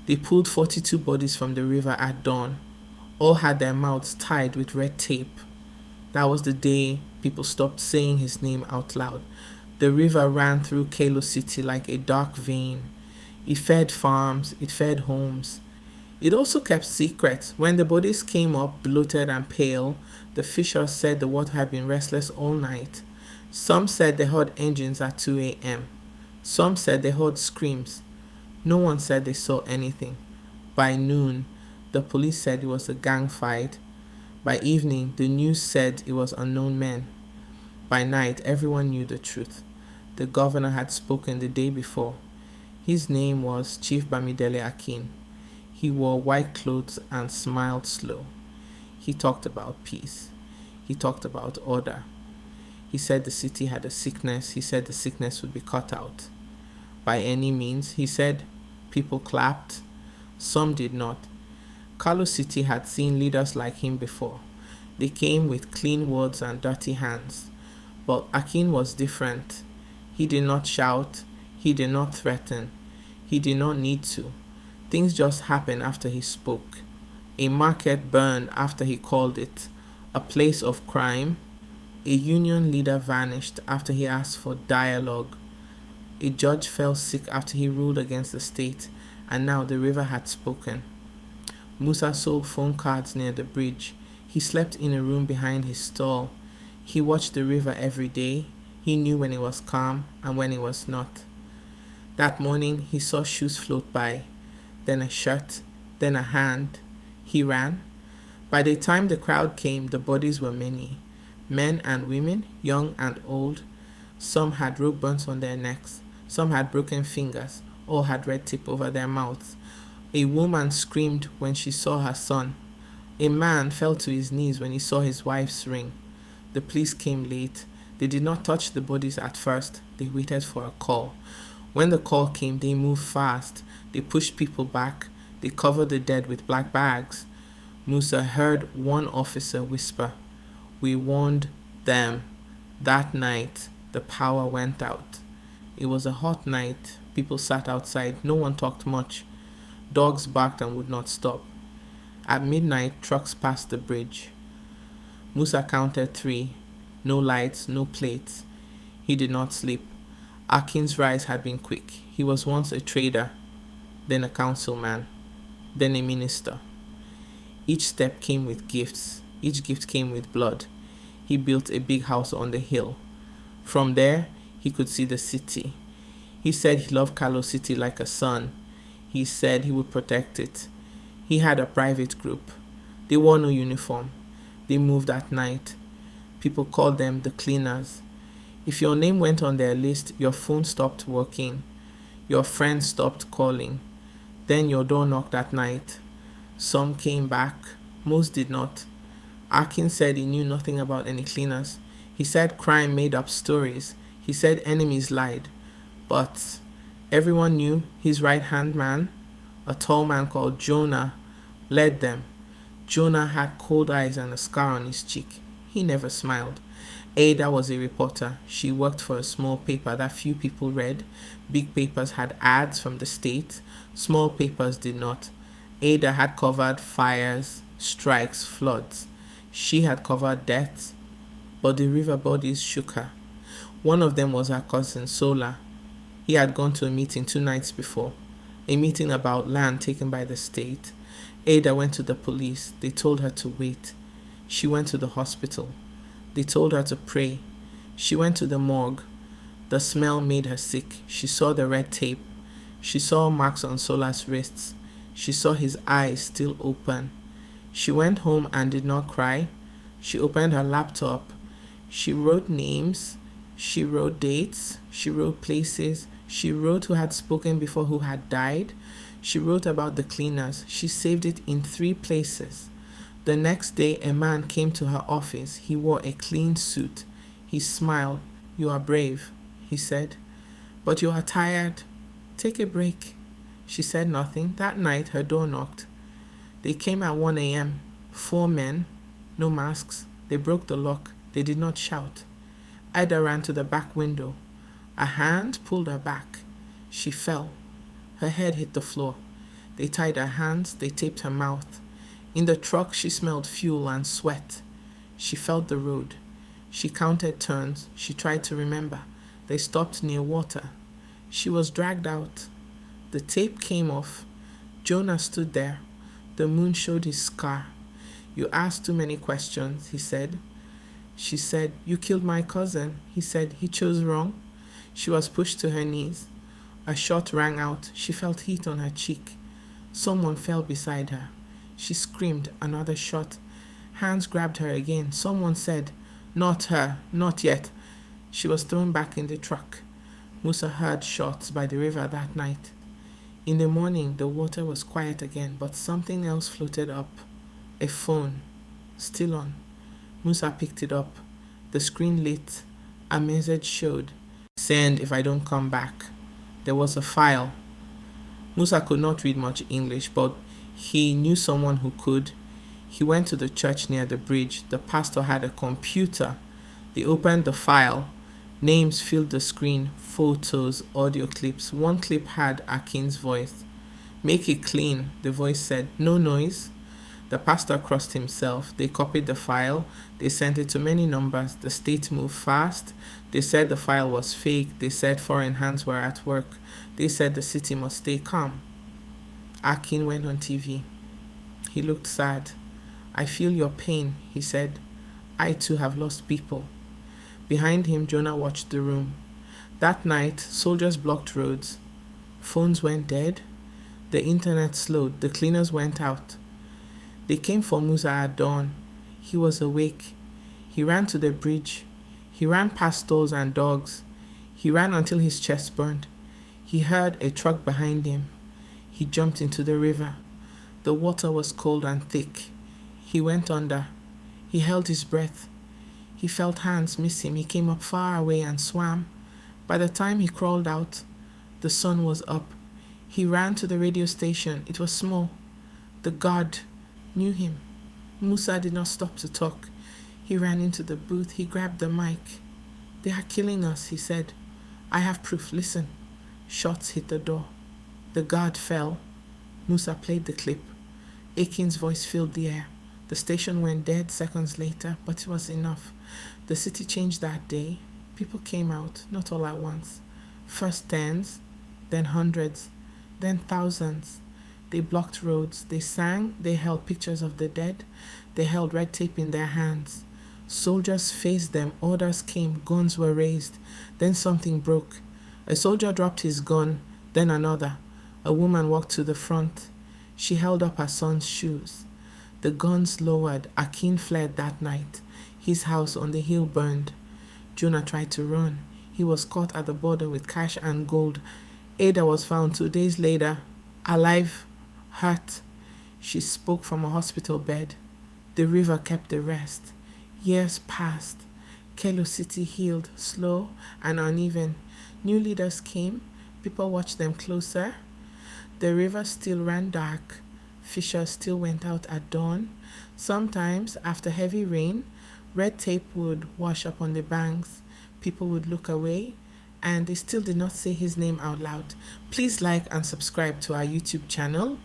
They pulled 42 bodies from the river at dawn. All had their mouths tied with red tape. That was the day people stopped saying his name out loud. The river ran through Kalo City like a dark vein. It fed farms, it fed homes. It also kept secrets. When the bodies came up, bloated and pale, the fishers said the water had been restless all night. Some said they heard engines at 2 a.m. Some said they heard screams. No one said they saw anything. By noon, the police said it was a gang fight. By evening, the news said it was unknown men. By night, everyone knew the truth. The governor had spoken the day before. His name was Chief Akin. He wore white clothes and smiled slow. He talked about peace. He talked about order. He said the city had a sickness. He said the sickness would be cut out. By any means, he said. People clapped. Some did not. Kalo City had seen leaders like him before. They came with clean words and dirty hands. But Akin was different. He did not shout. He did not threaten. He did not need to. Things just happened after he spoke. A market burned after he called it a place of crime. A union leader vanished after he asked for dialogue. A judge fell sick after he ruled against the state, and now the river had spoken. Musa sold phone cards near the bridge. He slept in a room behind his stall. He watched the river every day. He knew when it was calm and when it was not. That morning, he saw shoes float by, then a shirt, then a hand. He ran. By the time the crowd came, the bodies were many. Men and women, young and old. Some had rope burns on their necks. Some had broken fingers. All had red tape over their mouths. A woman screamed when she saw her son. A man fell to his knees when he saw his wife's ring. The police came late. They did not touch the bodies at first. They waited for a call. When the call came, they moved fast. They pushed people back. They covered the dead with black bags. Musa heard one officer whisper, "We warned them." That night, the power went out. It was a hot night. People sat outside. No one talked much. Dogs barked and would not stop. At midnight, trucks passed the bridge. Musa counted 3. No lights, no plates. He did not sleep. Akin's rise had been quick. He was once a trader, then a councilman, then a minister. Each step came with gifts. Each gift came with blood. He built a big house on the hill. From there, he could see the city. He said he loved Kalo City like a son. He said he would protect it. He had a private group. They wore no uniform. They moved at night. People called them the cleaners. If your name went on their list, your phone stopped working. Your friends stopped calling. Then your door knocked at night. Some came back. Most did not. Akin said he knew nothing about any cleaners. He said crime made up stories. He said enemies lied. But everyone knew his right-hand man, a tall man called Jonah, led them. Jonah had cold eyes and a scar on his cheek. He never smiled. Adah was a reporter. She worked for a small paper that few people read. Big papers had ads from the state. Small papers did not. Adah had covered fires, strikes, floods. She had covered deaths. But the river bodies shook her. One of them was her cousin, Sola. He had gone to a meeting 2 nights before. A meeting about land taken by the state. Adah went to the police. They told her to wait. She went to the hospital. They told her to pray. She went to the morgue. The smell made her sick. She saw the red tape. She saw marks on Sola's wrists. She saw his eyes still open. She went home and did not cry. She opened her laptop. She wrote names. She wrote dates. She wrote places. She wrote who had spoken before who had died. She wrote about the cleaners. She saved it in 3 places. The next day, a man came to her office. He wore a clean suit. He smiled. "You are brave," he said. "But you are tired. Take a break." She said nothing. That night, her door knocked. They came at 1 a.m. 4 men, no masks. They broke the lock. They did not shout. Adah ran to the back window. A hand pulled her back. She fell. Her head hit the floor. They tied her hands, they taped her mouth. In the truck, she smelled fuel and sweat. She felt the road. She counted turns. She tried to remember. They stopped near water. She was dragged out. The tape came off. Jonah stood there. The moon showed his scar. You asked too many questions, he said. She said, you killed my cousin. He said, he chose wrong. She was pushed to her knees. A shot rang out. She felt heat on her cheek. Someone fell beside her. She screamed. Another shot. Hands grabbed her again. Someone said, not her, not yet. She was thrown back in the truck. Musa heard shots by the river that night. In the morning, the water was quiet again, but something else floated up. A phone. Still on. Musa picked it up. The screen lit. A message showed. Send if I don't come back. There was a file. Musa could not read much English, but he knew someone who could. He went to the church near the bridge. The pastor had a computer. They opened the file. Names filled the screen, photos, audio clips. One clip had Akin's voice. Make it clean, the voice said. No noise. The pastor crossed himself. They copied the file. They sent it to many numbers. The state moved fast. They said the file was fake. They said foreign hands were at work. They said the city must stay calm. Akin went on TV. He looked sad. I feel your pain, he said. I too have lost people. Behind him, Jonah watched the room. That night, soldiers blocked roads. Phones went dead. The internet slowed. The cleaners went out. They came for Musa at dawn. He was awake. He ran to the bridge. He ran past stalls and dogs. He ran until his chest burned. He heard a truck behind him. He jumped into the river. The water was cold and thick. He went under. He held his breath. He felt hands miss him. He came up far away and swam. By the time he crawled out, the sun was up. He ran to the radio station. It was small. The guard knew him. Musa did not stop to talk. He ran into the booth. He grabbed the mic. They are killing us, he said. I have proof. Listen. Shots hit the door. The guard fell. Musa played the clip. Akin's voice filled the air. The station went dead seconds later, but it was enough. The city changed that day. People came out, not all at once. First tens, then hundreds, then thousands. They blocked roads. They sang. They held pictures of the dead. They held red tape in their hands. Soldiers faced them. Orders came. Guns were raised. Then something broke. A soldier dropped his gun, then another. A woman walked to the front. She held up her son's shoes. The guns lowered. Akin fled that night. His house on the hill burned. Jonah tried to run. He was caught at the border with cash and gold. Adah was found 2 days later, alive, hurt. She spoke from a hospital bed. The river kept the rest. Years passed. Kelo City healed, slow and uneven. New leaders came. People watched them closer. The river still ran dark. Fishers still went out at dawn. Sometimes, after heavy rain, red tape would wash up on the banks. People would look away, and they still did not say his name out loud. Please like and subscribe to our YouTube channel.